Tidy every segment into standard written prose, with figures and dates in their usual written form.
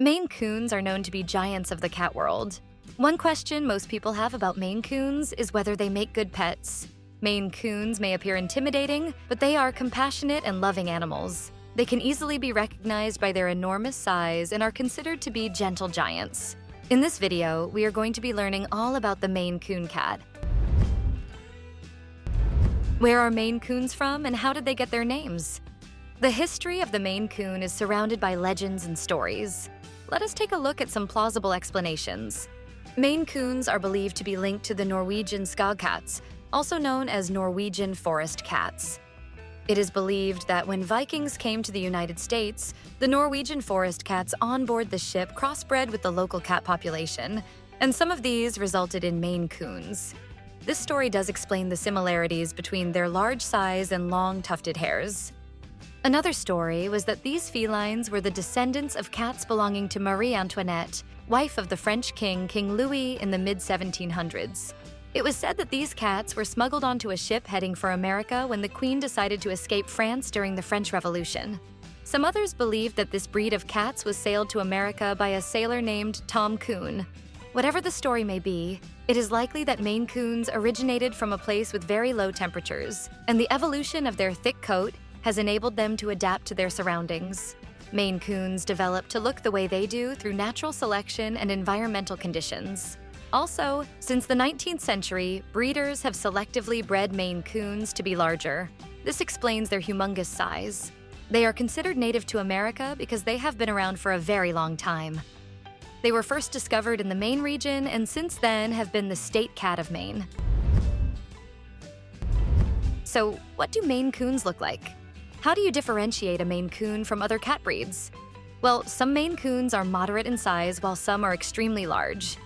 Maine Coons are known to be giants of the cat world. One question most people have about Maine Coons is whether they make good pets. Maine Coons may appear intimidating, but they are compassionate and loving animals. They can easily be recognized by their enormous size and are considered to be gentle giants. In this video, we are going to be learning all about the Maine Coon cat. Where are Maine Coons from and how did they get their names? The history of the Maine Coon is surrounded by legends and stories. Let us take a look at some plausible explanations. Maine Coons are believed to be linked to the Norwegian skogcats, also known as Norwegian forest cats. It is believed that when Vikings came to the United States, the Norwegian forest cats on board the ship crossbred with the local cat population, and some of these resulted in Maine Coons. This story does explain the similarities between their large size and long tufted hairs. Another story was that these felines were the descendants of cats belonging to Marie Antoinette, wife of the French king, King Louis, in the mid-1700s. It was said that these cats were smuggled onto a ship heading for America when the Queen decided to escape France during the French Revolution. Some others believed that this breed of cats was sailed to America by a sailor named Tom Coon. Whatever the story may be, it is likely that Maine Coons originated from a place with very low temperatures, and the evolution of their thick coat has enabled them to adapt to their surroundings. Maine Coons developed to look the way they do through natural selection and environmental conditions. Also, since the 19th century, breeders have selectively bred Maine Coons to be larger. This explains their humongous size. They are considered native to America because they have been around for a very long time. They were first discovered in the Maine region and since then have been the state cat of Maine. So, what do Maine Coons look like? How do you differentiate a Maine Coon from other cat breeds? Well, some Maine Coons are moderate in size while some are extremely large.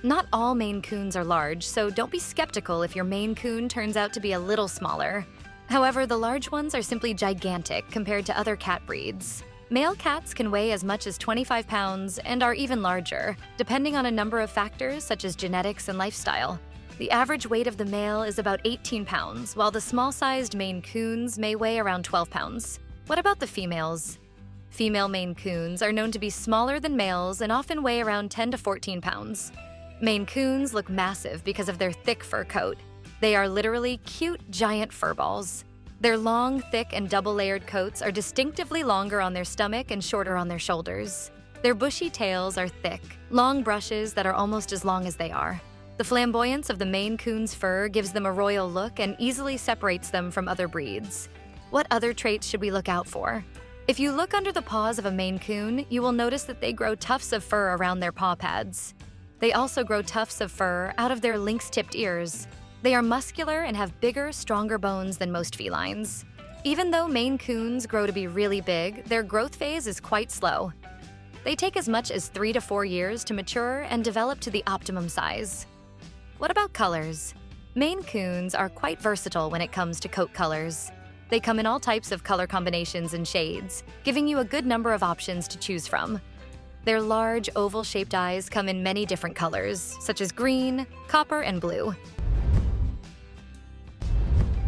Not all Maine Coons are large, so don't be skeptical if your Maine Coon turns out to be a little smaller. However, the large ones are simply gigantic compared to other cat breeds. Male cats can weigh as much as 25 pounds and are even larger, depending on a number of factors such as genetics and lifestyle. The average weight of the male is about 18 pounds, while the small-sized Maine Coons may weigh around 12 pounds. What about the females? Female Maine Coons are known to be smaller than males and often weigh around 10 to 14 pounds. Maine Coons look massive because of their thick fur coat. They are literally cute, giant furballs. Their long, thick, and double-layered coats are distinctively longer on their stomach and shorter on their shoulders. Their bushy tails are thick, long brushes that are almost as long as they are. The flamboyance of the Maine Coon's fur gives them a royal look and easily separates them from other breeds. What other traits should we look out for? If you look under the paws of a Maine Coon, you will notice that they grow tufts of fur around their paw pads. They also grow tufts of fur out of their lynx-tipped ears. They are muscular and have bigger, stronger bones than most felines. Even though Maine Coons grow to be really big, their growth phase is quite slow. They take as much as 3 to 4 years to mature and develop to the optimum size. What about colors? Maine Coons are quite versatile when it comes to coat colors. They come in all types of color combinations and shades, giving you a good number of options to choose from. Their large, oval-shaped eyes come in many different colors, such as green, copper, and blue.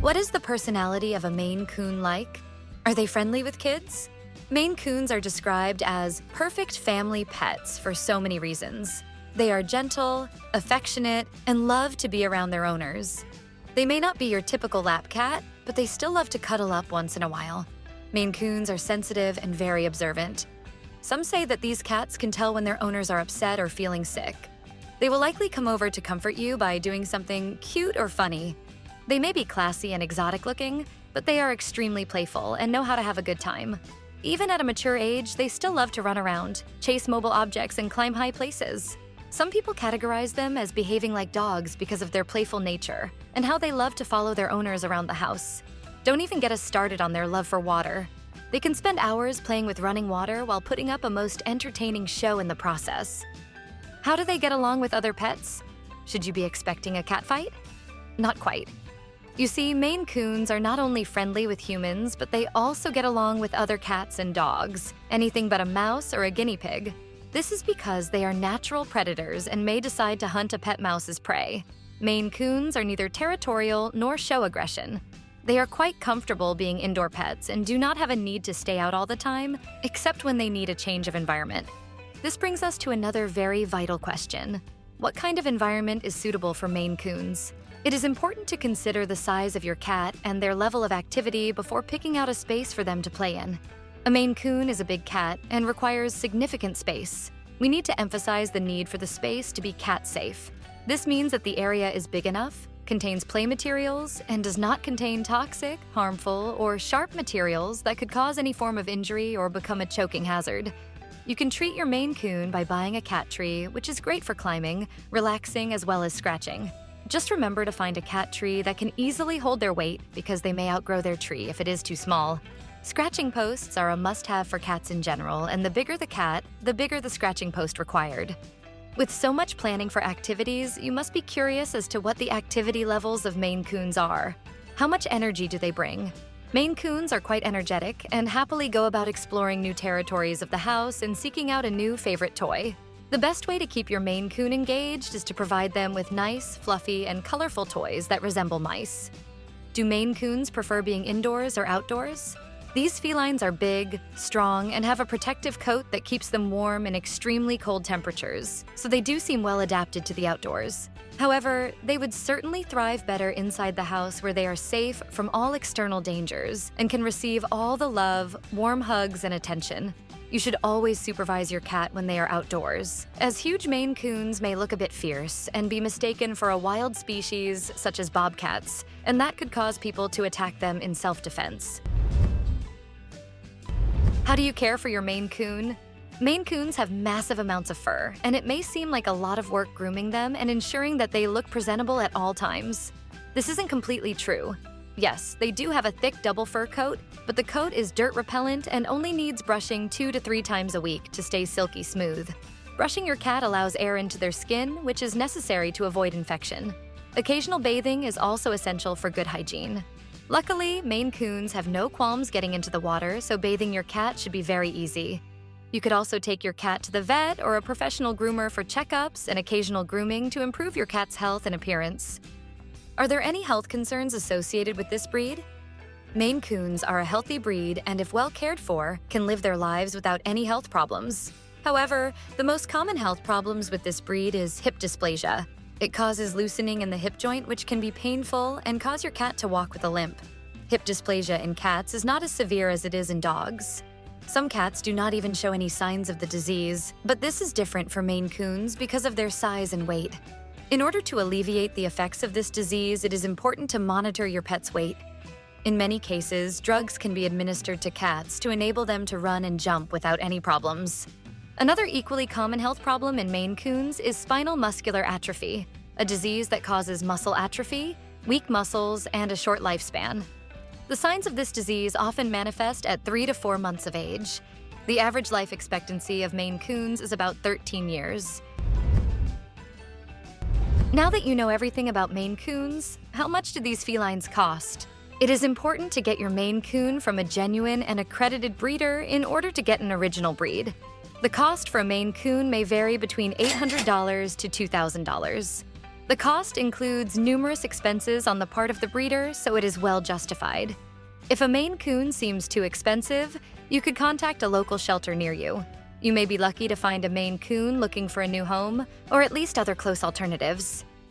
What is the personality of a Maine Coon like? Are they friendly with kids? Maine Coons are described as perfect family pets for so many reasons. They are gentle, affectionate, and love to be around their owners. They may not be your typical lap cat, but they still love to cuddle up once in a while. Maine Coons are sensitive and very observant. Some say that these cats can tell when their owners are upset or feeling sick. They will likely come over to comfort you by doing something cute or funny. They may be classy and exotic looking, but they are extremely playful and know how to have a good time. Even at a mature age, they still love to run around, chase mobile objects, and climb high places. Some people categorize them as behaving like dogs because of their playful nature and how they love to follow their owners around the house. Don't even get us started on their love for water. They can spend hours playing with running water while putting up a most entertaining show in the process. How do they get along with other pets? Should you be expecting a cat fight? Not quite. You see, Maine Coons are not only friendly with humans, but they also get along with other cats and dogs, anything but a mouse or a guinea pig. This is because they are natural predators and may decide to hunt a pet mouse as prey. Maine Coons are neither territorial nor show aggression. They are quite comfortable being indoor pets and do not have a need to stay out all the time, except when they need a change of environment. This brings us to another very vital question. What kind of environment is suitable for Maine Coons? It is important to consider the size of your cat and their level of activity before picking out a space for them to play in. A Maine Coon is a big cat and requires significant space. We need to emphasize the need for the space to be cat-safe. This means that the area is big enough, contains play materials, and does not contain toxic, harmful, or sharp materials that could cause any form of injury or become a choking hazard. You can treat your Maine Coon by buying a cat tree, which is great for climbing, relaxing, as well as scratching. Just remember to find a cat tree that can easily hold their weight because they may outgrow their tree if it is too small. Scratching posts are a must-have for cats in general, and the bigger the cat, the bigger the scratching post required. With so much planning for activities, you must be curious as to what the activity levels of Maine Coons are. How much energy do they bring? Maine Coons are quite energetic and happily go about exploring new territories of the house and seeking out a new favorite toy. The best way to keep your Maine Coon engaged is to provide them with nice, fluffy, and colorful toys that resemble mice. Do Maine Coons prefer being indoors or outdoors? These felines are big, strong, and have a protective coat that keeps them warm in extremely cold temperatures, so they do seem well adapted to the outdoors. However, they would certainly thrive better inside the house where they are safe from all external dangers and can receive all the love, warm hugs, and attention. You should always supervise your cat when they are outdoors, as huge Maine Coons may look a bit fierce and be mistaken for a wild species such as bobcats, and that could cause people to attack them in self-defense. How do you care for your Maine Coon? Maine Coons have massive amounts of fur, and it may seem like a lot of work grooming them and ensuring that they look presentable at all times. This isn't completely true. Yes, they do have a thick double fur coat, but the coat is dirt repellent and only needs brushing 2 to 3 times a week to stay silky smooth. Brushing your cat allows air into their skin, which is necessary to avoid infection. Occasional bathing is also essential for good hygiene. Luckily, Maine Coons have no qualms getting into the water, so bathing your cat should be very easy. You could also take your cat to the vet or a professional groomer for checkups and occasional grooming to improve your cat's health and appearance. Are there any health concerns associated with this breed? Maine Coons are a healthy breed and, if well cared for, can live their lives without any health problems. However, the most common health problems with this breed is hip dysplasia. It causes loosening in the hip joint, which can be painful and cause your cat to walk with a limp. Hip dysplasia in cats is not as severe as it is in dogs. Some cats do not even show any signs of the disease, but this is different for Maine Coons because of their size and weight. In order to alleviate the effects of this disease, it is important to monitor your pet's weight. In many cases, drugs can be administered to cats to enable them to run and jump without any problems. Another equally common health problem in Maine Coons is spinal muscular atrophy, a disease that causes muscle atrophy, weak muscles, and a short lifespan. The signs of this disease often manifest at 3 to 4 months of age. The average life expectancy of Maine Coons is about 13 years. Now that you know everything about Maine Coons, how much do these felines cost? It is important to get your Maine Coon from a genuine and accredited breeder in order to get an original breed. The cost for a Maine Coon may vary between $800 to $2,000. The cost includes numerous expenses on the part of the breeder, so it is well justified. If a Maine Coon seems too expensive, you could contact a local shelter near you. You may be lucky to find a Maine Coon looking for a new home, or at least other close alternatives.